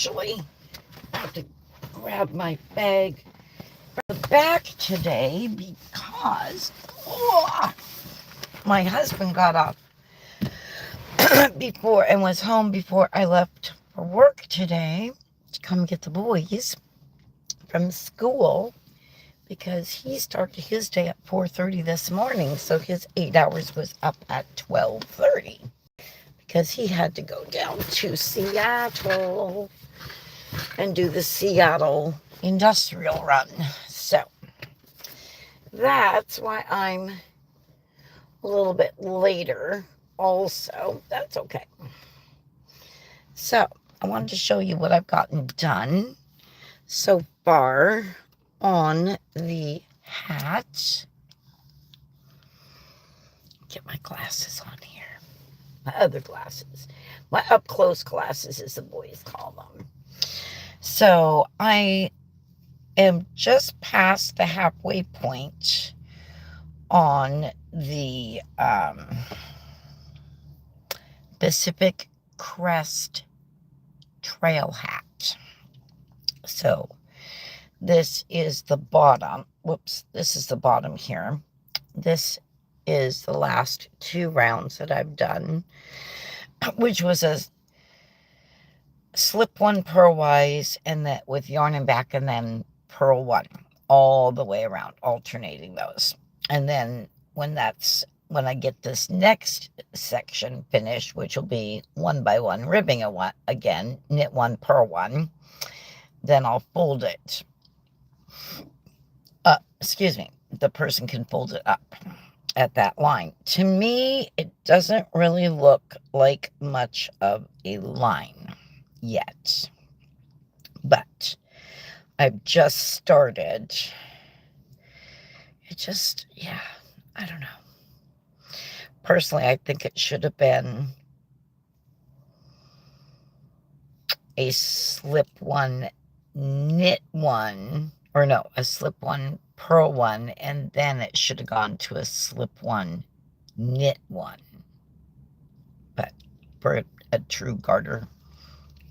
actually have to grab my bag from the back today because my husband got off before and was home before I left for work today to come get the boys from school because he started his day at 4:30 this morning, so his 8 hours was up at 12:30 because he had to go down to Seattle and do the Seattle industrial run. So that's why I'm a little bit later also. That's okay. So I wanted to show you what I've gotten done so far on the hat. Get my glasses on here. My other glasses. My up close glasses, as the boys call them. So I am just past the halfway point on the Pacific Crest Trail hat. So this is the bottom. Whoops, this is the bottom here. This is the last 2 rounds that I've done, which was a slip one purlwise and that with yarn and back and then purl one all the way around, alternating those. And then when I get this next section finished, which will be 1 by 1 ribbing again, knit 1, purl 1, then I'll fold it up. Excuse me, the person can fold it up at that line. To me, it doesn't really look like much of a line yet, but I've just started. I don't know. Personally, I think it should have been a slip one, knit one, or no, a slip one, purl one, and then it should have gone to a slip one, knit one. But for a true garter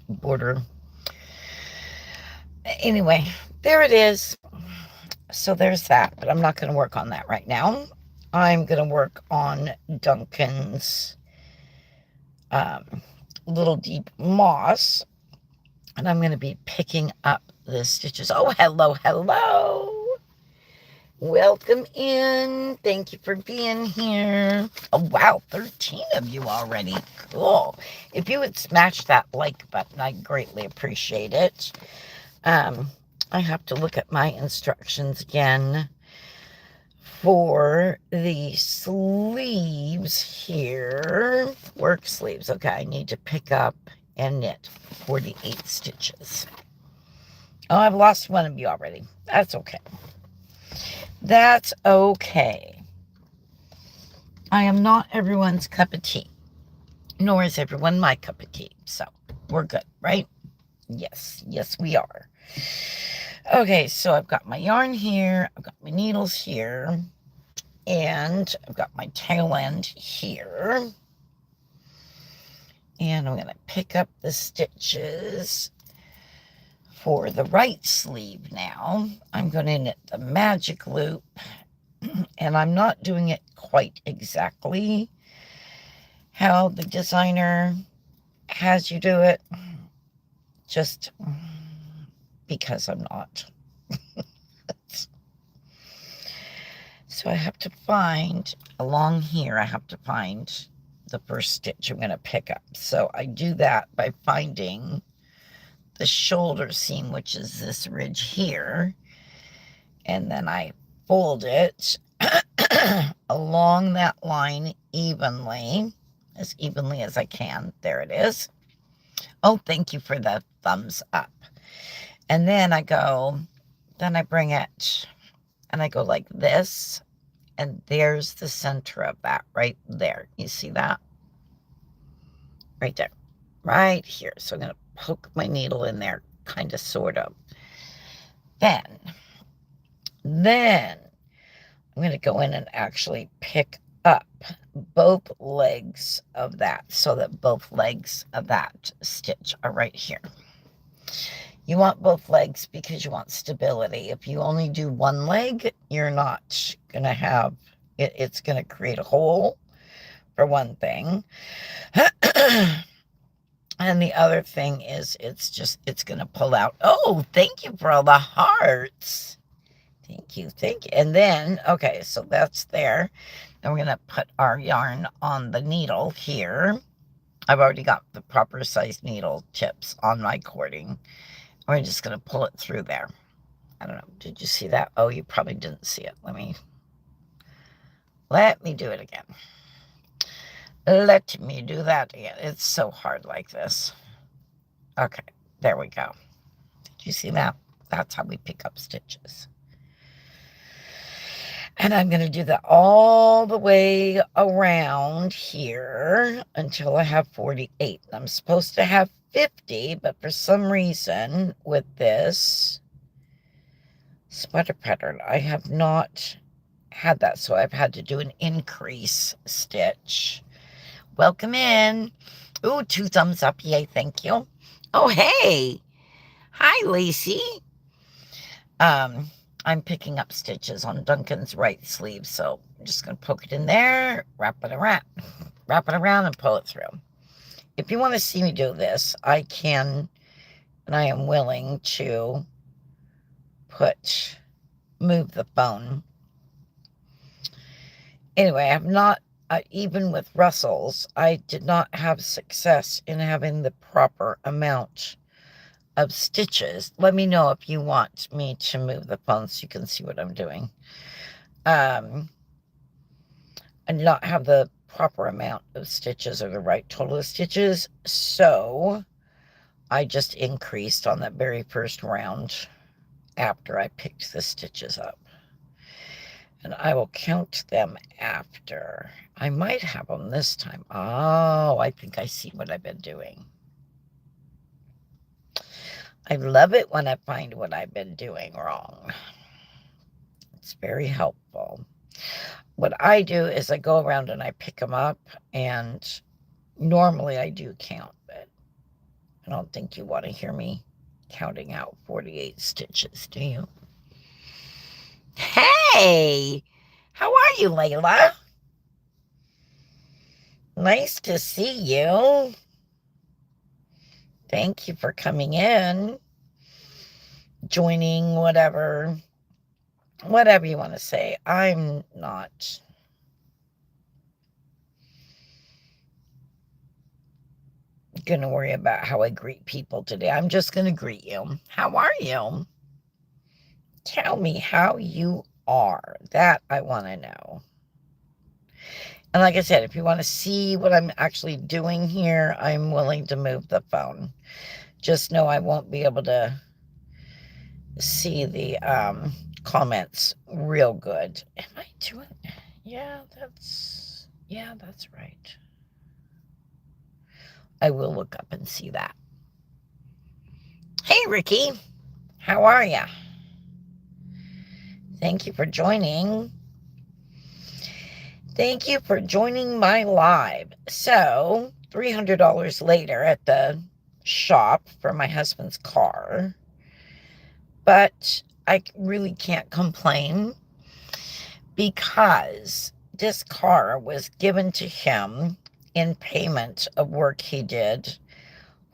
border. Anyway, there it is. So there's that, but I'm not going to work on that right now. I'm going to work on Duncan's Little Deep Moss, and I'm going to be picking up the stitches. Oh, hello, hello. Welcome in. Thank you for being here. Oh, wow, 13 of you already. Cool. If you would smash that like button, I'd greatly appreciate it. I have to look at my instructions again for the sleeves here. Work sleeves. Okay, I need to pick up and knit 48 stitches. Oh, I've lost one of you already. That's okay. That's okay. I am not everyone's cup of tea, nor is everyone my cup of tea. So we're good, right? Yes, we are. Okay, so I've got my yarn here, I've got my needles here, and I've got my tail end here. And I'm going to pick up the stitches for the right sleeve now. I'm going to knit the magic loop, and I'm not doing it quite exactly how the designer has you do it, just because I'm not. So I have to find, along here, I have to find the first stitch I'm going to pick up. So I do that by finding the shoulder seam, which is this ridge here. And then I fold it along that line evenly as I can. There it is. Oh, thank you for the thumbs up. And then I bring it and I go like this, and there's the center of that right there. You see that? Right there. Right here. So I'm going to poke my needle in there, kind of, sort of. Then I'm going to go in and actually pick up both legs of that so that both legs of that stitch are right here. You want both legs because you want stability. If you only do one leg, you're not going to have it. It's going to create a hole, for one thing. And the other thing is it's going to pull out. Oh, thank you for all the hearts. Thank you. And then, okay, so that's there. And we're going to put our yarn on the needle here. I've already got the proper size needle tips on my cording. We're just going to pull it through there. I don't know. Did you see that? Oh, you probably didn't see it. Let me do it again. Let me do that again. It's so hard like this. Okay, there we go. Did you see that? That's how we pick up stitches. And I'm going to do that all the way around here until I have 48. I'm supposed to have 50, but for some reason with this sweater pattern, I have not had that. So I've had to do an increase stitch. Welcome in. Ooh, 2 thumbs up. Yay, thank you. Oh, hey. Hi, Lacey. I'm picking up stitches on Duncan's right sleeve, so I'm just going to poke it in there, wrap it around, and pull it through. If you want to see me do this, I can, and I am willing to move the phone. Anyway, I have not, even with Russells, I did not have success in having the proper amount of stitches. Let me know if you want me to move the phone so you can see what I'm doing. And not have the proper amount of stitches or the right total of stitches. So I just increased on that very first round after I picked the stitches up. And I will count them after. I might have them this time. Oh, I think I see what I've been doing. I love it when I find what I've been doing wrong. It's very helpful. What I do is I go around and I pick them up, and normally I do count, but I don't think you want to hear me counting out 48 stitches, do you? Hey! How are you, Layla? Nice to see you. Thank you for coming in, joining, whatever you want to say. I'm not going to worry about how I greet people today. I'm just going to greet you. How are you? Tell me how you are. That I want to know. And like I said, if you want to see what I'm actually doing here, I'm willing to move the phone. Just know I won't be able to see the comments real good. Am I doing? Yeah, that's right. I will look up and see that. Hey, Ricky. How are you? Thank you for joining. Thank you for joining my live. So, $300 later at the shop for my husband's car. But I really can't complain because this car was given to him in payment of work he did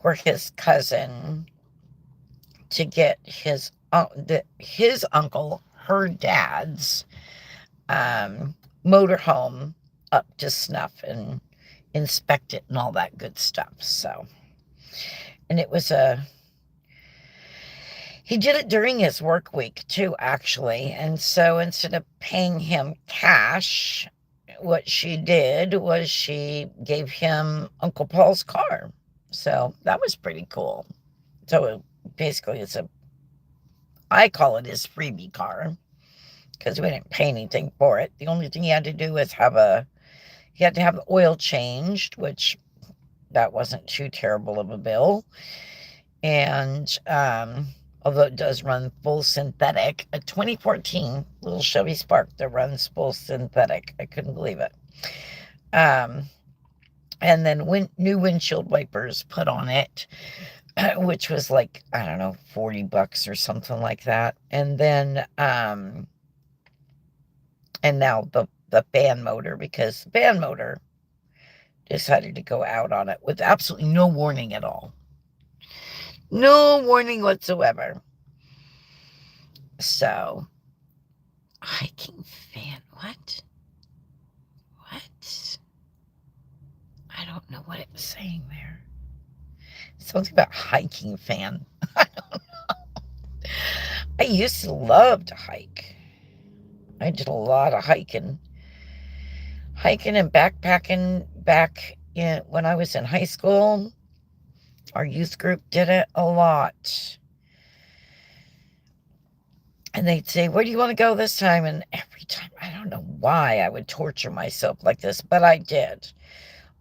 for his cousin to get his uncle, her dad's motorhome up to snuff and inspect it and all that good stuff. So, and it was he did it during his work week too, actually. And so instead of paying him cash, what she did was she gave him Uncle Paul's car. So that was pretty cool. So basically I call it his freebie car, because we didn't pay anything for it. The only thing he had to do was he had to have the oil changed, which that wasn't too terrible of a bill. And although it does run full synthetic, a 2014 little Chevy Spark that runs full synthetic. I couldn't believe it. And then new windshield wipers put on it. which was like, I don't know, $40 or something like that. And then, and now the fan motor, because the fan motor decided to go out on it with absolutely no warning at all. No warning whatsoever. So, hiking fan, what? What? I don't know what it was saying there. Something about hiking fan. I don't know. I used to love to hike. I did a lot of hiking and backpacking back in when I was in high school. Our youth group did it a lot. And they'd say, "Where do you want to go this time?" And every time, I don't know why I would torture myself like this, but I did.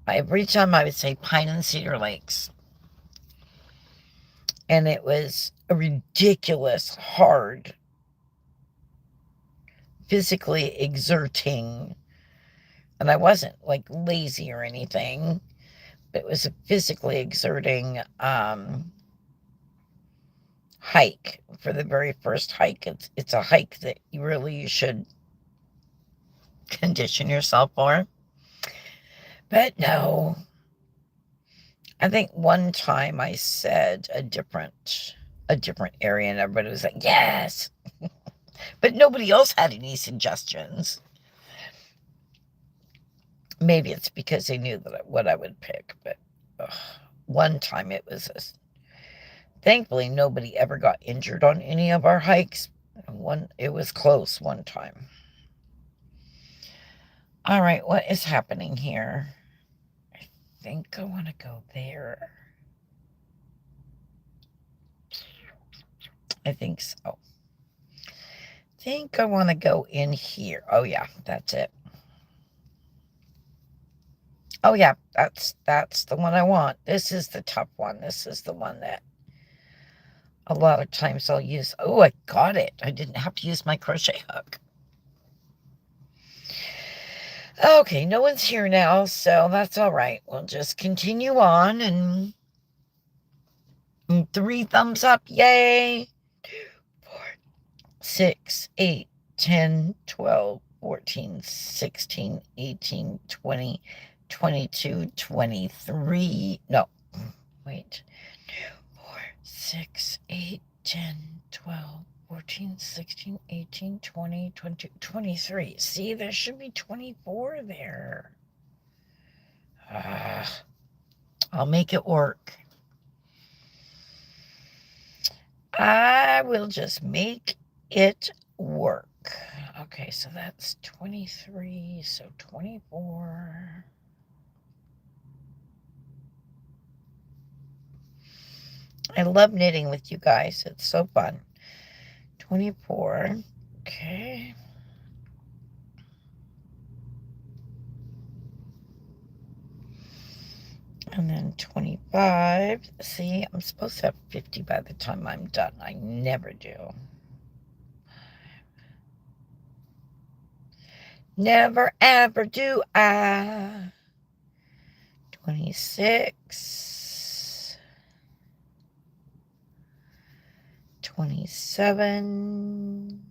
Every time I would say Pine and Cedar Lakes. And it was a ridiculous, hard, physically exerting, and I wasn't like lazy or anything. It was a physically exerting hike for the very first hike. It's a hike that you should condition yourself for. But no. I think one time I said a different area and everybody was like, yes. But nobody else had any suggestions. Maybe it's because they knew what I would pick, but one time it was thankfully nobody ever got injured on any of our hikes. It was close one time. All right, what is happening here? I think I want to go there. I think so. I think I want to go in here. Oh yeah, that's it. Oh yeah, that's the one I want. This is the tough one. This is the one that a lot of times I'll use. Oh, I got it. I didn't have to use my crochet hook. Okay, no one's here now, so that's all right. We'll just continue on and 3 thumbs up. Yay! 4, 6, 8, 10, 12, 14, 16, 18, 20, 22, 23. No, wait. 4, 6, 8, 10, 12, 14, 16, 18, 20, 22, 23. See, there should be 24 there. I'll make it work. I will just make it work. Okay, so that's 23, so 24. I love knitting with you guys. It's so fun. 24. Okay. And then 25. See, I'm supposed to have 50 by the time I'm done. I never do. Never ever do I. 26. 27.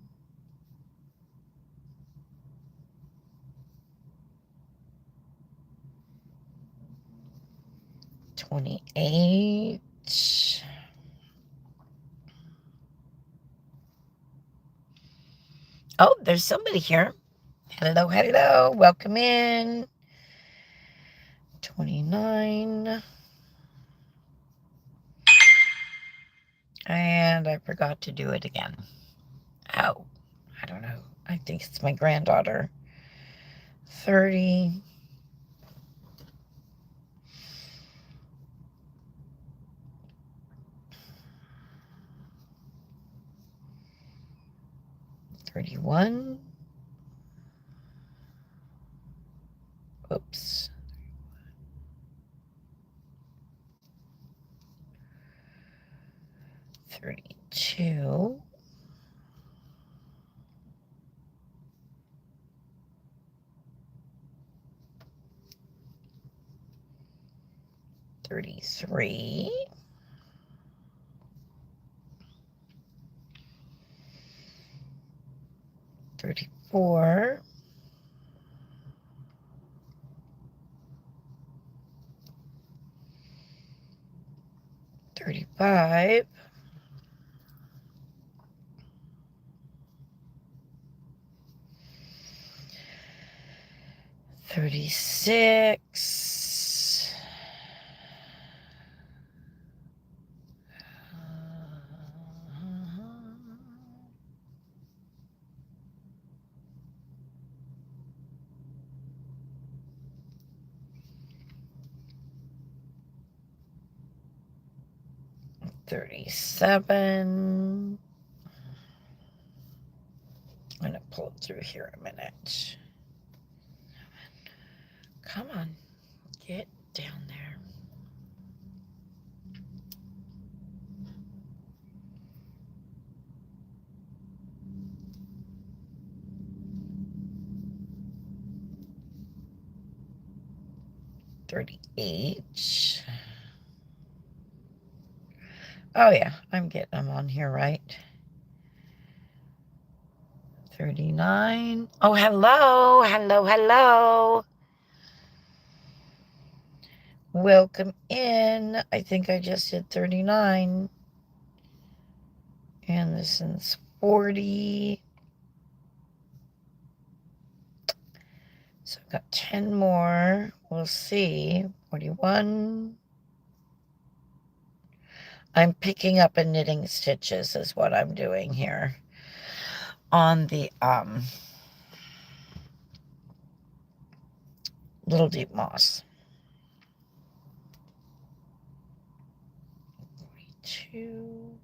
28. Oh, there's somebody here. Hello, hello. Welcome in. 29. And I forgot to do it again. Oh, I don't know. I think it's my granddaughter. 30. 31. Oops. 32. 33. 34, 35, 36, 37. I'm going to pull it through here a minute. Come on, get down there. $38. Oh yeah, I'm getting them on here right. 39. Oh, hello, hello, hello. Welcome in. I think I just did 39. And this is 40. So I've got 10 more. We'll see. 41. I'm picking up and knitting stitches is what I'm doing here on the Little Deep Moss. 42.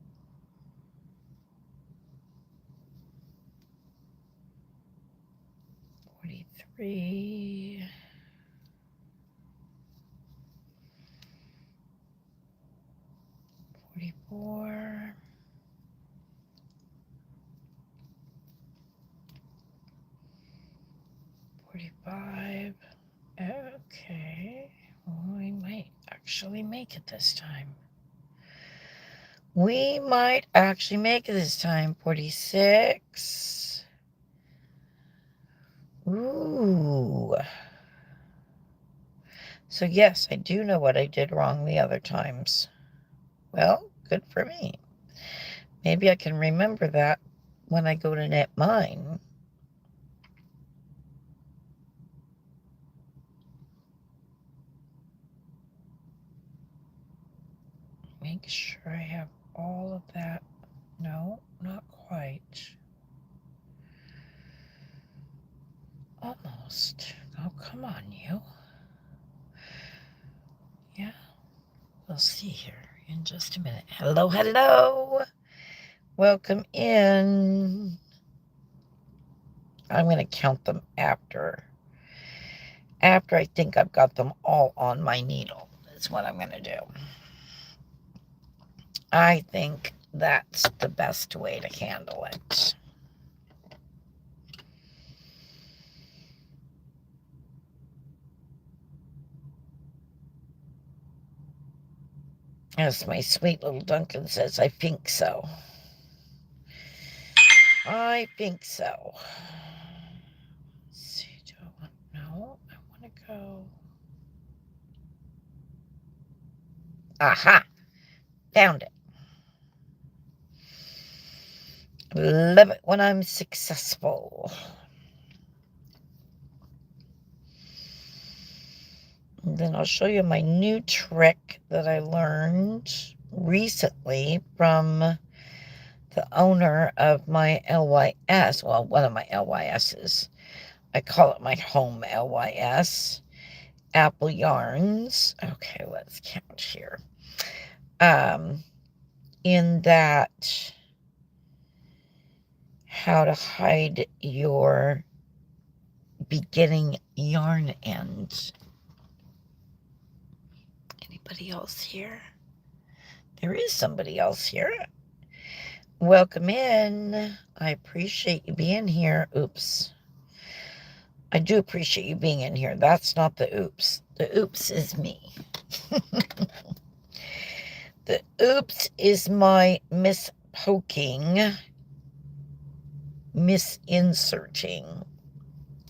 43. 44. 45. Okay. Well, we might actually make it this time. We might actually make it this time. 46. Ooh. So yes, I do know what I did wrong the other times. Well, good for me. Maybe I can remember that when I go to knit mine. Make sure I have all of that. No, not quite. Almost. Oh, come on, you. Yeah, we'll see here in just a minute. Hello, hello. Welcome in. I'm going to count them after I think I've got them all on my needle. That's what I'm going to do. I think that's the best way to handle it. As my sweet little Duncan says, I think so. I think so. Let's see, do I want, no, I want to go. Aha, found it. Love it when I'm successful. And then I'll show you my new trick that I learned recently from the owner of my LYS. Well, one of my LYSs. I call it my home LYS. Apple Yarns. Okay, let's count here. In that, how to hide your beginning yarn ends. Anybody else here? There is somebody else here. Welcome in. I appreciate you being here. Oops. I do appreciate you being in here. That's not the oops. The oops is me. The oops is my mispoking misinserting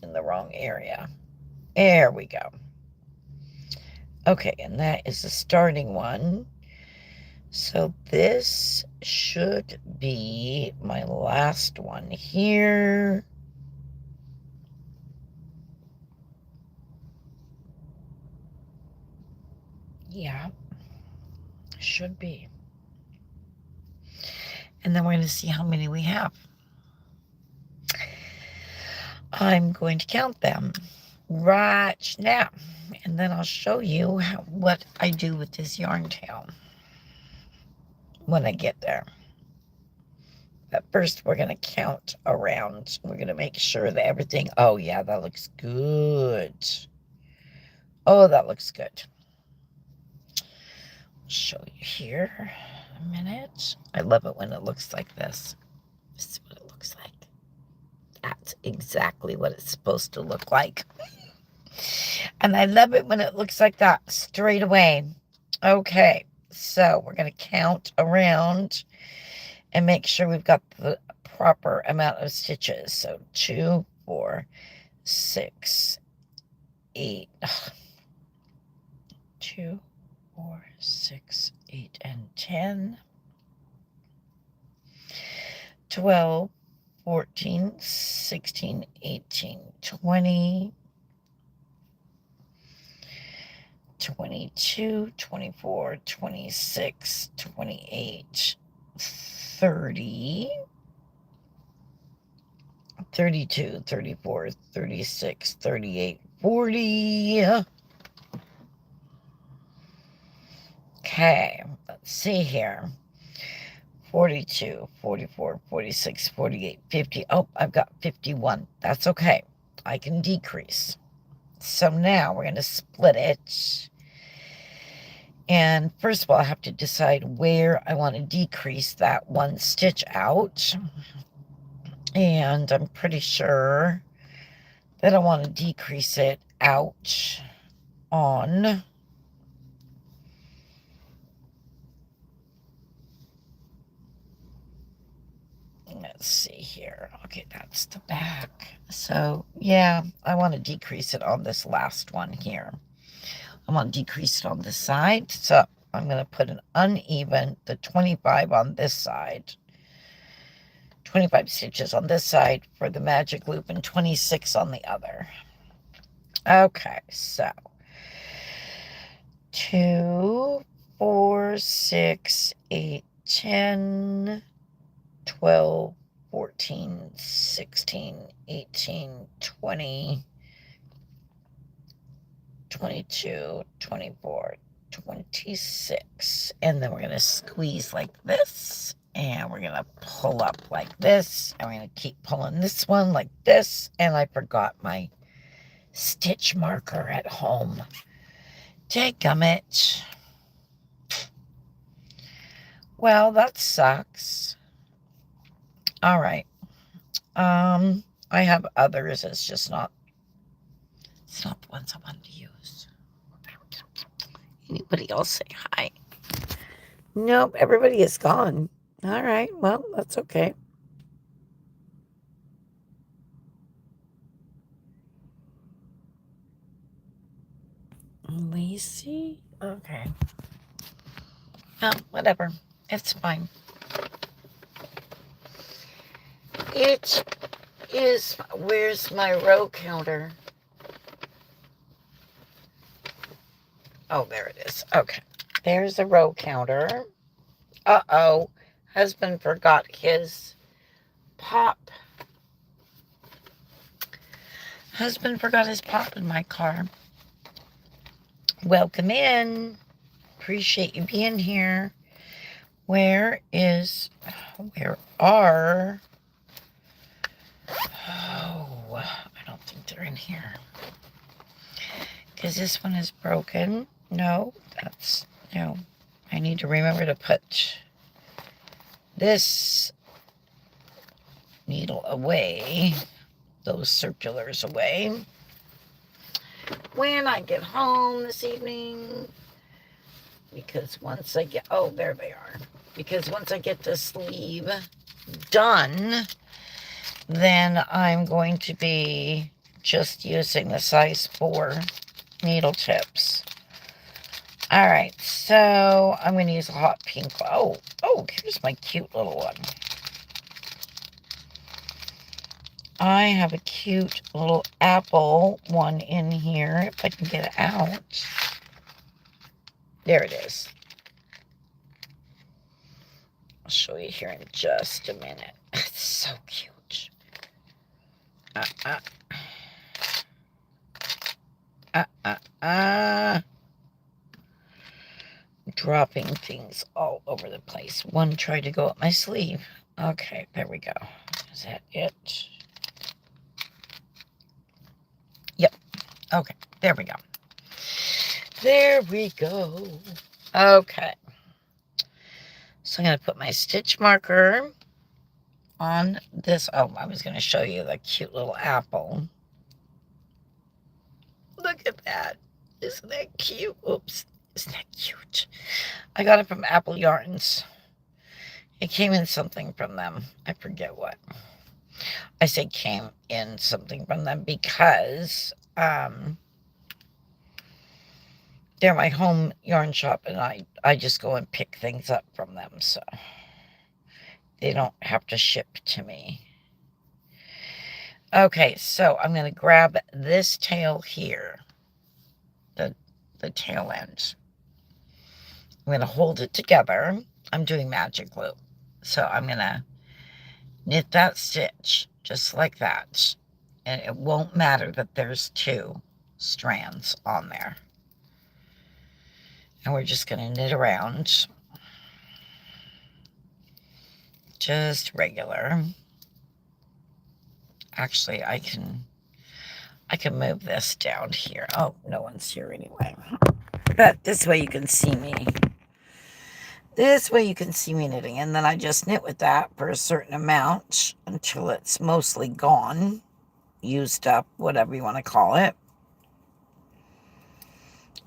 in the wrong area. There we go. Okay, and that is the starting one. So this should be my last one here. Yeah, should be. And then we're going to see how many we have. I'm going to count them right now, and then I'll show you what I do with this yarn tail when I get there. But first, we're going to count around. We're going to make sure that everything, oh yeah, that looks good. Oh, that looks good. I'll show you here in a minute. I love it when it looks like this. This is what it looks like. That's exactly what it's supposed to look like. And I love it when it looks like that straight away. Okay, so we're going to count around and make sure we've got the proper amount of stitches. So 2, 4, 6, 8. 2, 4, 6, 8, and 10. 12, 14, 16, 18, 20, 22, 24, 26, 28, 30, 32, 34, 36, 38, 40. Okay, let's see here. 42, 44, 46, 48, 50. Oh, I've got 51. That's okay. I can decrease. So now we're going to split it. And first of all, I have to decide where I want to decrease that one stitch out. And I'm pretty sure that I want to decrease it out on let's see here. Okay, that's the back. So yeah, I want to decrease it on this last one here. I want to decrease it on this side. So I'm going to put an uneven, the 25 on this side, 25 stitches on this side for the magic loop and 26 on the other. Okay, so 2, 4, 6, 8, 10, 12, 14, 16, 18, 20, 22, 24, 26. And then we're going to squeeze like this. And we're going to pull up like this. And we're going to keep pulling this one like this. And I forgot my stitch marker at home. Dadgummit. Well, that sucks. All right. I have others. It's just not, it's not the ones I wanted to use. Anybody else say hi? Nope, everybody is gone. All right, well, that's okay. Lacey? Okay. Oh, whatever. It's fine. It is, where's my row counter? Oh, there it is. Okay. There's a row counter. Uh-oh. Husband forgot his pop. Husband forgot his pop in my car. Welcome in. Appreciate you being here. Where are... Oh, I don't think they're in here. Because this one is broken. No, no. I need to remember to put this needle away, those circulars away, when I get home this evening. Because once I get, oh, there they are. Because once I get this sleeve done, then I'm going to be just using the size 4 needle tips. All right, so I'm going to use a hot pink. Oh, here's my cute little one. I have a cute little apple one in here, if I can get it out. There it is. I'll show you here in just a minute. It's so cute. Dropping things all over the place. One tried to go up my sleeve. Okay, there we go. Is that it? Yep. Okay, there we go. There we go. Okay. So I'm going to put my stitch marker on this. Oh, I was going to show you the cute little apple. Look at that. Isn't that cute? Oops. Isn't that cute? I got it from Apple Yarns. It came in something from them. I forget what. I say came in something from them because they're my home yarn shop, and I just go and pick things up from them, so they don't have to ship to me. Okay, so I'm going to grab this tail here, the tail end. I'm going to hold it together. I'm doing magic loop, so I'm going to knit that stitch just like that, and it won't matter that there's 2 strands on there. And we're just going to knit around, just regular. Actually, I can move this down here. Oh, no one's here anyway. But this way you can see me. This way you can see me knitting. And then I just knit with that for a certain amount until it's mostly gone, used up, whatever you want to call it.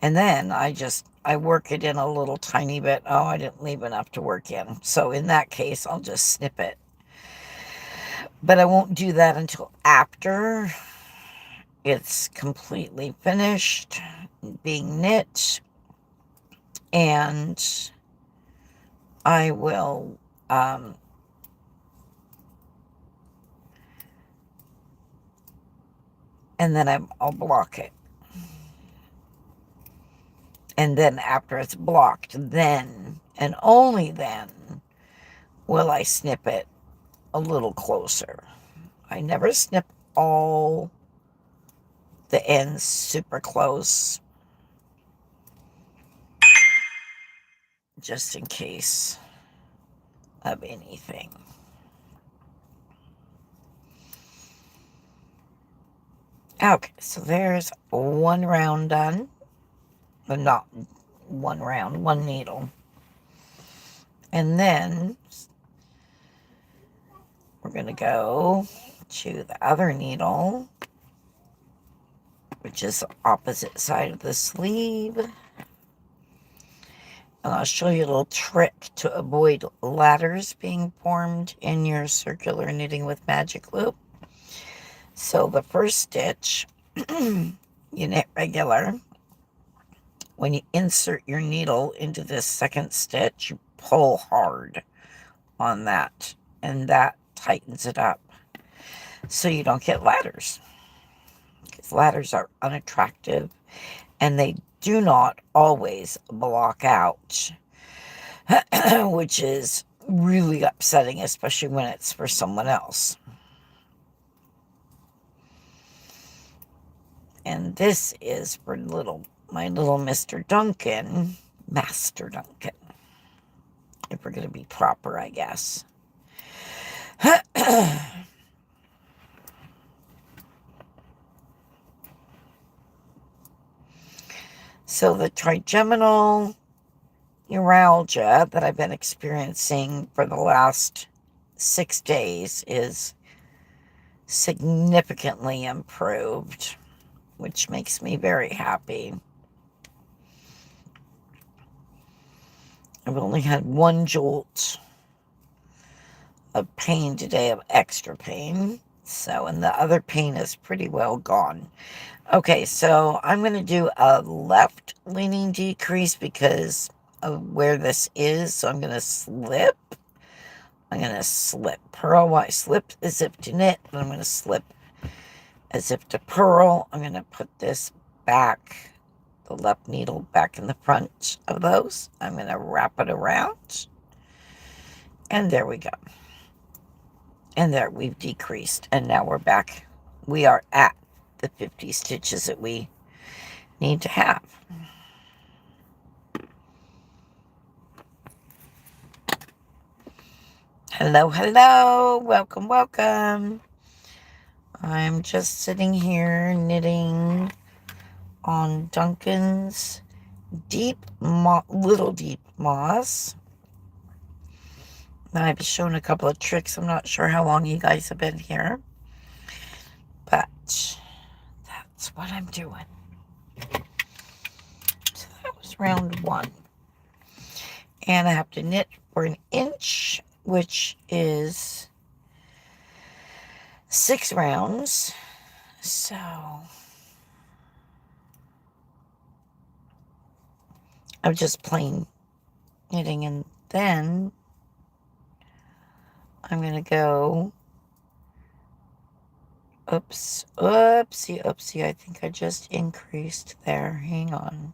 And then I work it in a little tiny bit. Oh, I didn't leave enough to work in. So in that case, I'll just snip it. But I won't do that until after it's completely finished being knit. And I will and then I'll block it. And then after it's blocked, then and only then will I snip it a little closer. I never snip all the ends super close, just in case of anything. Okay, so there's one round done. But not one round, one needle. And then we're going to go to the other needle, which is the opposite side of the sleeve. And I'll show you a little trick to avoid ladders being formed in your circular knitting with magic loop. So the first stitch, you knit regular. When you insert your needle into this second stitch, you pull hard on that, and that tightens it up so you don't get ladders. Because ladders are unattractive, and they do not always block out, which is really upsetting, especially when it's for someone else. And this is for my little Mr. Duncan, Master Duncan, if we're going to be proper, I guess. So the trigeminal neuralgia that I've been experiencing for the last 6 days is significantly improved, which makes me very happy. I've only had one jolt of pain today, of extra pain. So, and the other pain is pretty well gone. Okay, so I'm going to do a left leaning decrease because of where this is. So I'm going to slip. I'm going to slip. Purl while I slip as if to knit. And I'm going to slip as if to purl. I'm going to put this back, the left needle back in the front of those. I'm going to wrap it around. And there we go. And there, we've decreased. And now we're back. We are at the 50 stitches that we need to have. Hello, hello. Welcome, welcome. I'm just sitting here knitting on Duncan's Little Deep Moss. I've shown a couple of tricks. I'm not sure how long you guys have been here, but that's what I'm doing. So that was round 1. And I have to knit for an inch, which is 6 rounds. So I'm just plain knitting, and then I'm going to go, oopsie, I think I just increased there. Hang on.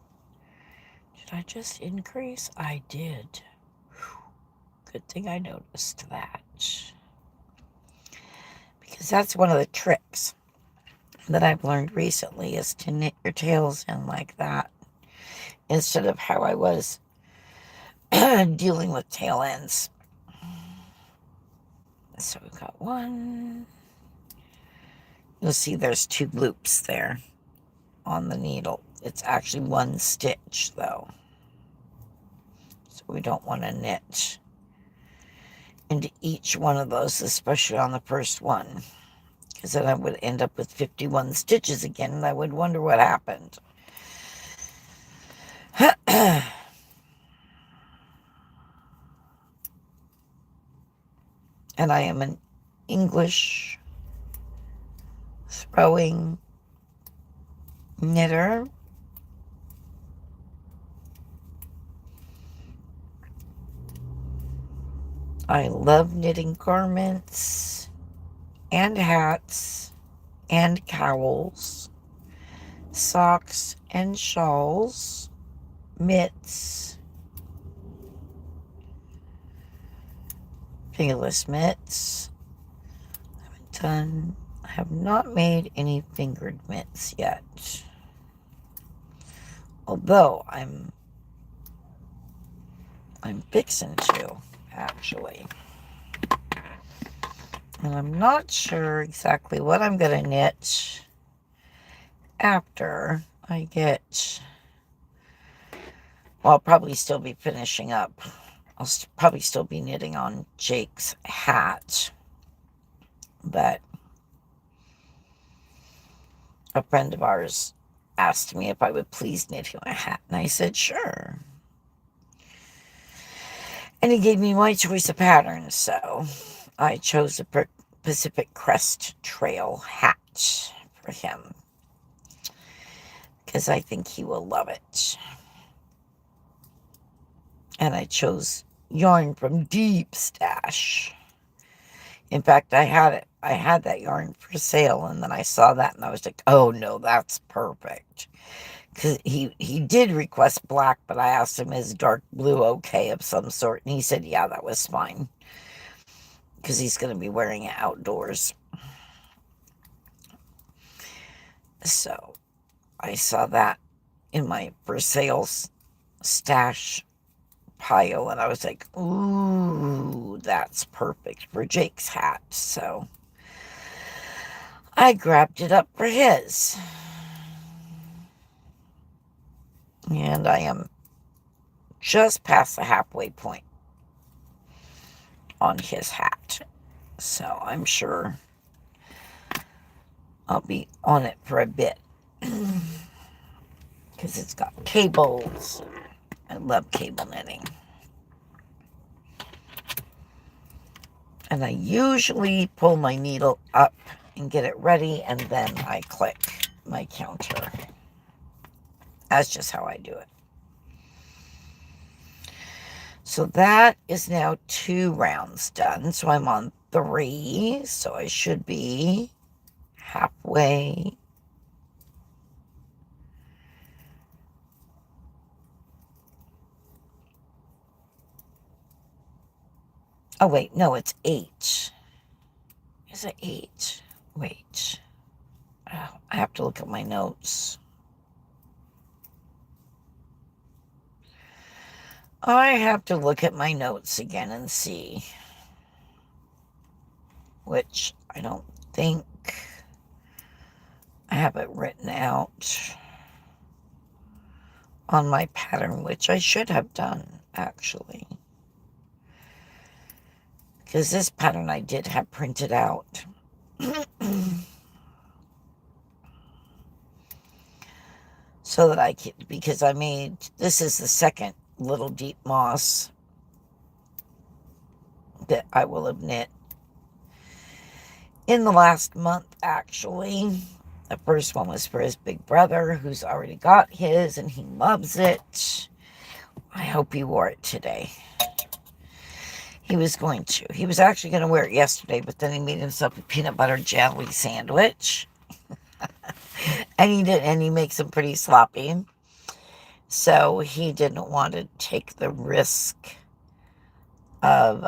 Did I just increase? I did. Good thing I noticed that. Because that's one of the tricks that I've learned recently, is to knit your tails in like that, instead of how I was dealing with tail ends. So we've got 1. You'll see there's 2 loops there on the needle. It's actually 1 stitch though. So we don't want to knit into each one of those, especially on the first one, because then I would end up with 51 stitches again, and I would wonder what happened. And I am an English throwing knitter. I love knitting garments and hats and cowls, socks and shawls, mitts, fingerless mitts. I have not made any fingered mitts yet. Although I'm fixing to, actually. And I'm not sure exactly what I'm going to knit after I get... Well, I'll probably still be finishing up. I'll probably still be knitting on Jake's hat. But a friend of ours asked me if I would please knit him a hat. And I said, sure. And he gave me my choice of patterns. So I chose a Pacific Crest Trail hat for him, because I think he will love it. And I chose yarn from Deep Stash. In fact, I had that yarn for sale, and then I saw that and I was like, oh no, that's perfect. Because he did request black, but I asked him, is dark blue okay of some sort? And he said, yeah, that was fine, because he's going to be wearing it outdoors. So I saw that in my for sale stash pile, and I was like, ooh, that's perfect for Jake's hat. So I grabbed it up for his. And I am just past the halfway point on his hat. So I'm sure I'll be on it for a bit. Because it's got cables. I love cable knitting. And I usually pull my needle up and get it ready, and then I click my counter. That's just how I do it. So that is now 2 rounds done. So I'm on 3. So I should be halfway. Oh, wait. No, it's 8. Is it 8? Wait. Oh, I have to look at my notes. I have to look at my notes again and see. Which I don't think I have it written out on my pattern, which I should have done, actually. Because this pattern I did have printed out. So that I could, because I made, this is the second little deep moss that I will have knit in the last month, actually. The first one was for his big brother, who's already got his, and he loves it. I hope he wore it today. He was going to. He was actually going to wear it yesterday, but then he made himself a peanut butter jelly sandwich. And he did, and he makes them pretty sloppy. So he didn't want to take the risk of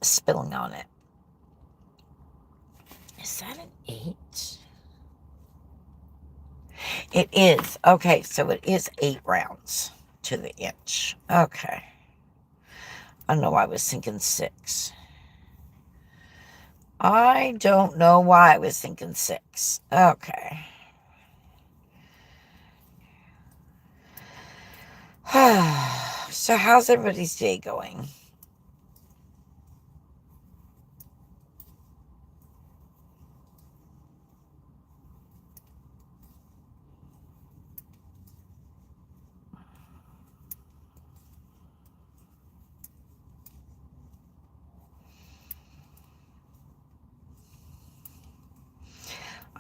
spilling on it. Is that an 8? It is. Okay, so it is 8 rounds to the inch. Okay. I don't know why I was thinking 6. I don't know why I was thinking 6. Okay. So how's everybody's day going?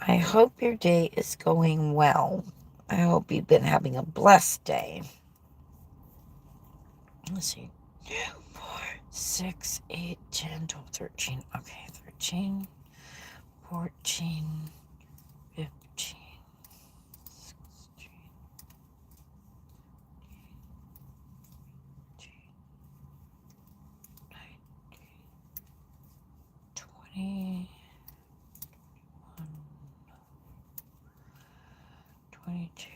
I hope your day is going well. I hope you've been having a blessed day. Let's see. 4, 6, 8, 10, 12, 13. Okay, 13, 14, 15, 16, 19, 20, 22,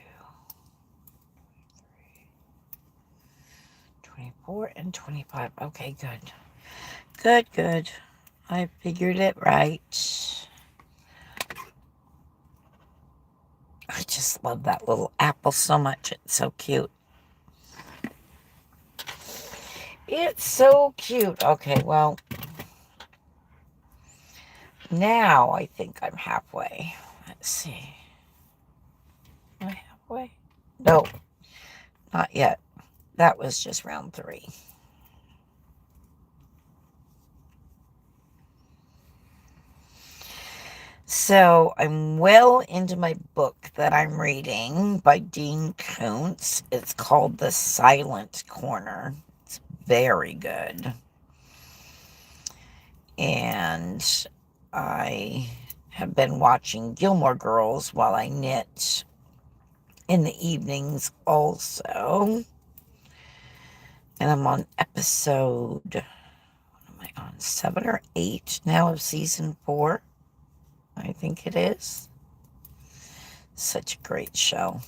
24, and 25. Okay, good. Good, good. I figured it right. I just love that little apple so much. It's so cute. It's so cute. Okay, well, now I think I'm halfway. Let's see. Am I halfway? No, not yet. That was just round 3. So I'm well into my book that I'm reading by Dean Koontz. It's called The Silent Corner. It's very good. And I have been watching Gilmore Girls while I knit in the evenings also. And I'm on episode, what am I on, 7 or 8 now of season 4. I think it is. Such a great show.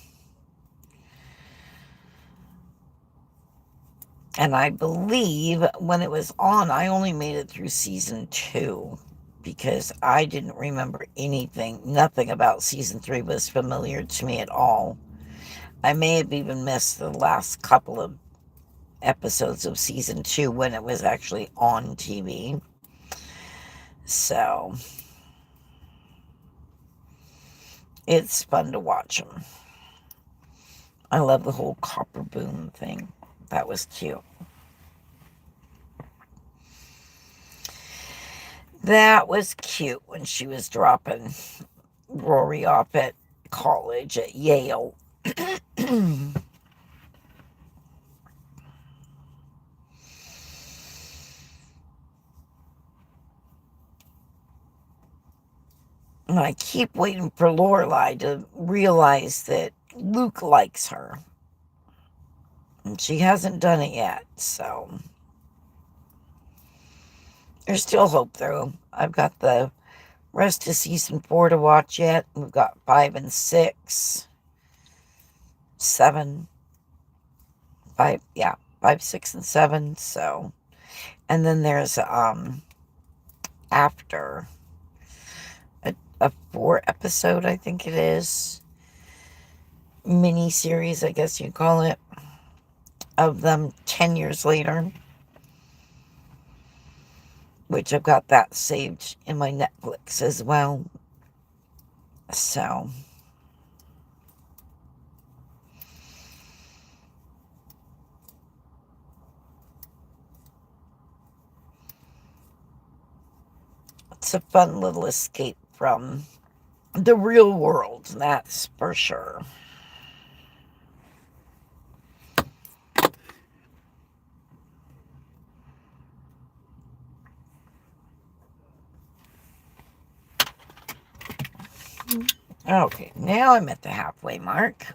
And I believe when it was on, I only made it through season 2 because I didn't remember anything. Nothing about season 3 was familiar to me at all. I may have even missed the last couple of episodes of season 2 when it was actually on TV. So it's fun to watch them. I love the whole copper boom thing. That was cute. That was cute when she was dropping Rory off at college at Yale. And I keep waiting for Lorelai to realize that Luke likes her. And she hasn't done it yet, so there's still hope, though. I've got the rest of season 4 to watch yet. We've got 5 and 6, 7, 5, yeah, 5, 6, and 7. So, and then there's after a 4 episode, I think it is, mini series, I guess you call it, of them 10 years later, which I've got that saved in my Netflix as well. So it's a fun little escape from the real world, that's for sure. Okay, now I'm at the halfway mark.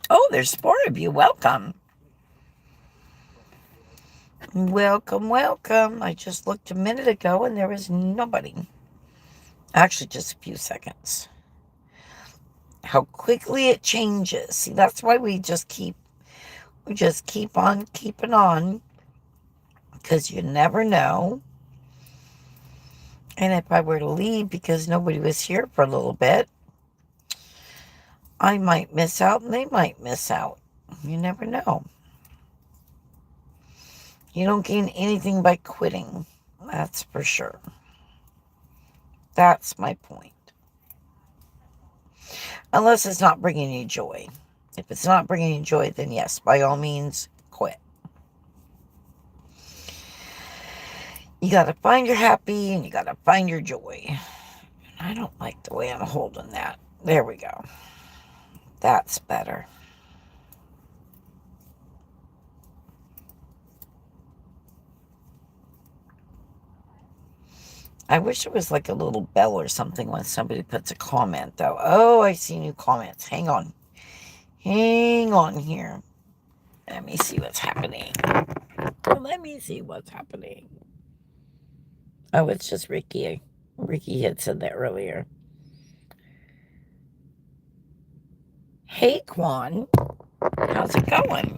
Oh, there's 4 of you. Welcome. Welcome, welcome. I just looked a minute ago and there was nobody. Actually, just a few seconds. How quickly it changes. See, that's why we just keep on keeping on, because you never know. And if I were to leave because nobody was here for a little bit, I might miss out and they might miss out. You never know. You don't gain anything by quitting. That's for sure. That's my point. Unless it's not bringing you joy. If it's not bringing you joy, then yes, by all means, quit. You got to find your happy and you got to find your joy. I don't like the way I'm holding that. There we go. That's better. I wish it was like a little bell or something when somebody puts a comment, though. Oh, I see new comments. Hang on. Hang on here. Let me see what's happening. Let me see what's happening. Oh, it's just Ricky. Ricky had said that earlier. Hey, Quan. How's it going?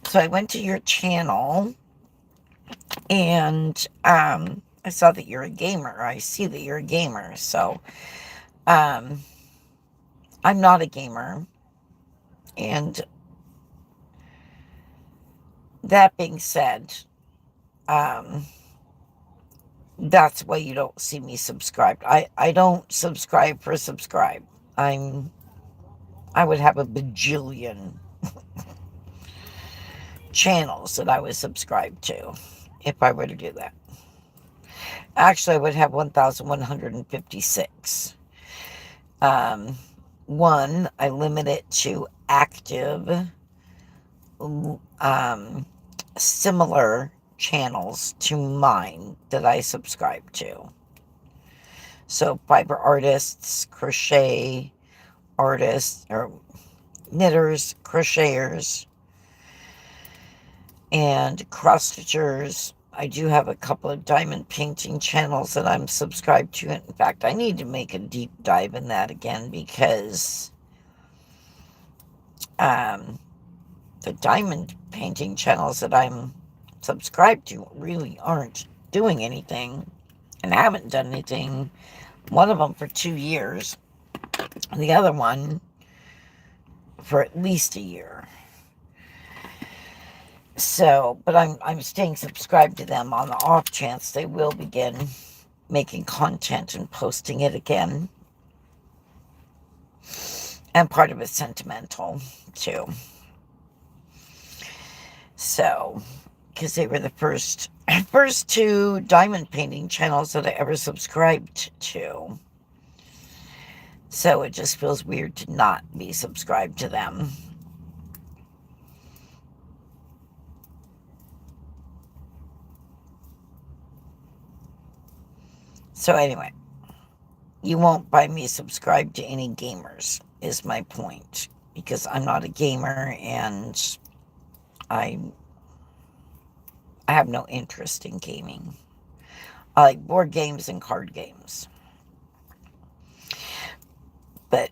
So I went to your channel and I saw that you're a gamer. I see that you're a gamer. So I'm not a gamer. And that being said, that's why you don't see me subscribed. I don't subscribe for subscribe. I would have a bajillion channels that I would subscribe to if I were to do that. Actually, I would have 1,156. One, I limit it to active, similar channels to mine that I subscribe to. So fiber artists, crochet artists, or knitters, crocheters, and cross stitchers. I do have a couple of diamond painting channels that I'm subscribed to. In fact, I need to make a deep dive in that again because the diamond painting channels that I'm subscribed to really aren't doing anything and haven't done anything. One of them for 2 years, and the other one for at least a year. So, but I'm staying subscribed to them on the off chance they will begin making content and posting it again. And part of it's sentimental, too. So, because they were the first two diamond painting channels that I ever subscribed to. So it just feels weird to not be subscribed to them. So anyway, you won't buy me subscribed to any gamers, is my point. Because I'm not a gamer and I have no interest in gaming. I like board games and card games. But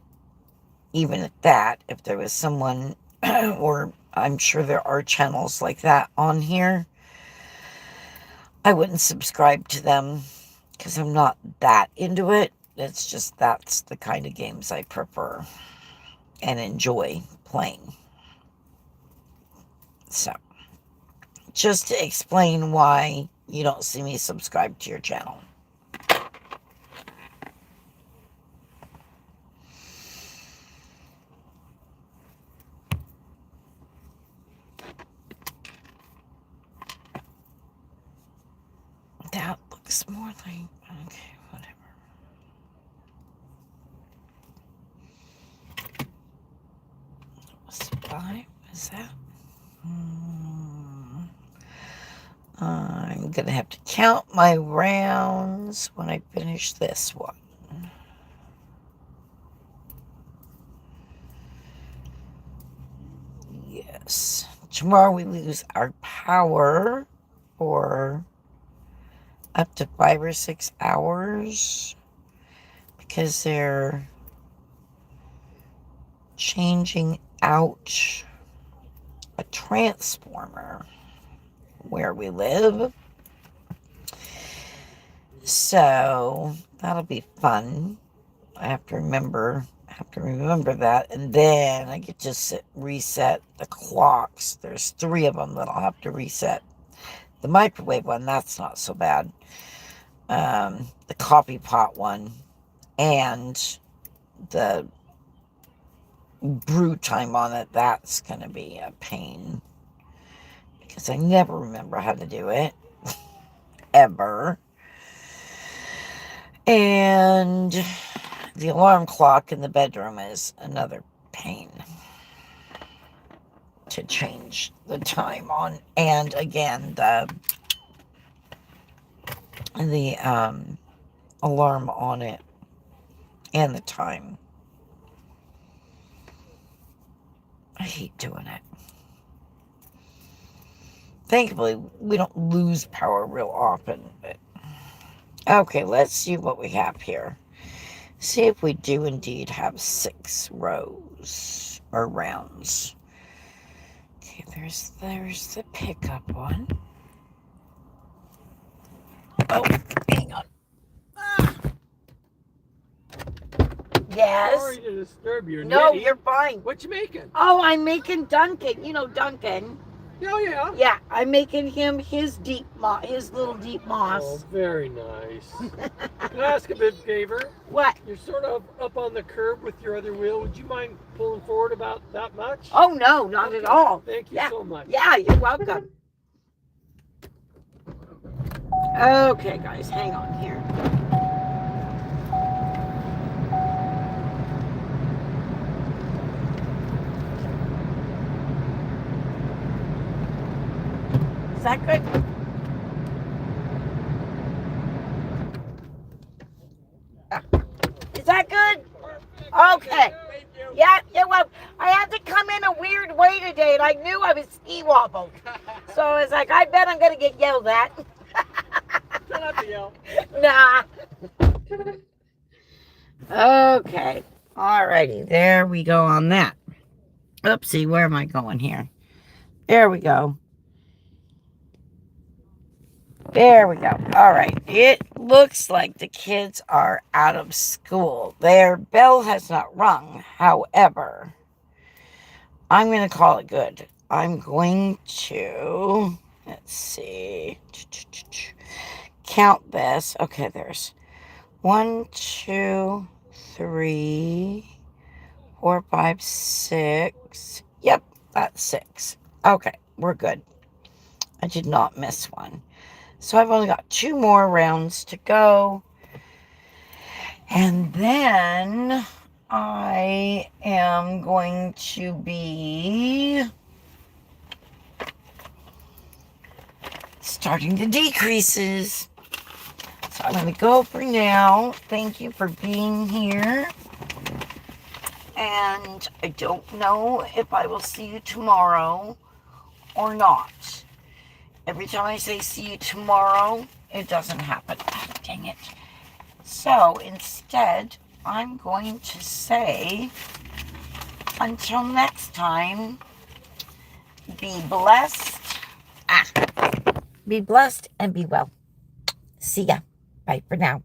even at that, if there was someone, or I'm sure there are channels like that on here, I wouldn't subscribe to them because I'm not that into it. It's just that's the kind of games I prefer and enjoy playing. So, just to explain why you don't see me subscribe to your channel. That looks more like, okay, whatever. Spy, is that? I'm going to have to count my rounds when I finish this one. Yes. Tomorrow we lose our power for up to 5 or 6 hours because they're changing out a transformer where we live. So that'll be fun. I have to remember that, and then I get to reset the clocks. There's 3 of them that I'll have to reset. The microwave one, that's not so bad. The coffee pot one, and the brew time on it, that's going to be a pain because I never remember how to do it ever. And the alarm clock in the bedroom is another pain to change the time on. And again, the alarm on it and the time. I hate doing it. Thankfully, we don't lose power real often. But okay, let's see what we have here. See if we do indeed have 6 rows or rounds. Okay, there's the pickup one. Oh, hang on. Yes. Sorry to disturb you. No, Nitty. you're fine. What you making? Oh, I'm making Duncan. You know Duncan. Oh yeah. Yeah, I'm making him his little deep moss. Oh, very nice. Can I ask a big favor? What? You're sort of up on the curb with your other wheel. Would you mind pulling forward about that much? Oh no, not at all. Thank you so much. Yeah, you're welcome. Okay, guys, hang on here. Is that good? Is that good? Okay. Yeah, well, I had to come in a weird way today, and I knew I was ski wobbled. So I was like, I bet I'm going to get yelled at. Try not to yell. Nah. Okay. Alrighty, there we go on that. Oopsie, where am I going here? There we go. There we go. All right. It looks like the kids are out of school. Their bell has not rung. However, I'm going to call it good. I'm going to, let's see, count this. Okay, there's 1, 2, 3, 4, 5, 6. Yep, that's 6. Okay, we're good. I did not miss one. So I've only got 2 more rounds to go. And then I am going to be starting the decreases. So I'm going to go for now. Thank you for being here. And I don't know if I will see you tomorrow or not. Every time I say see you tomorrow, it doesn't happen. Oh, dang it. So instead, I'm going to say, until next time, be blessed. Be blessed and be well. See ya. Bye for now.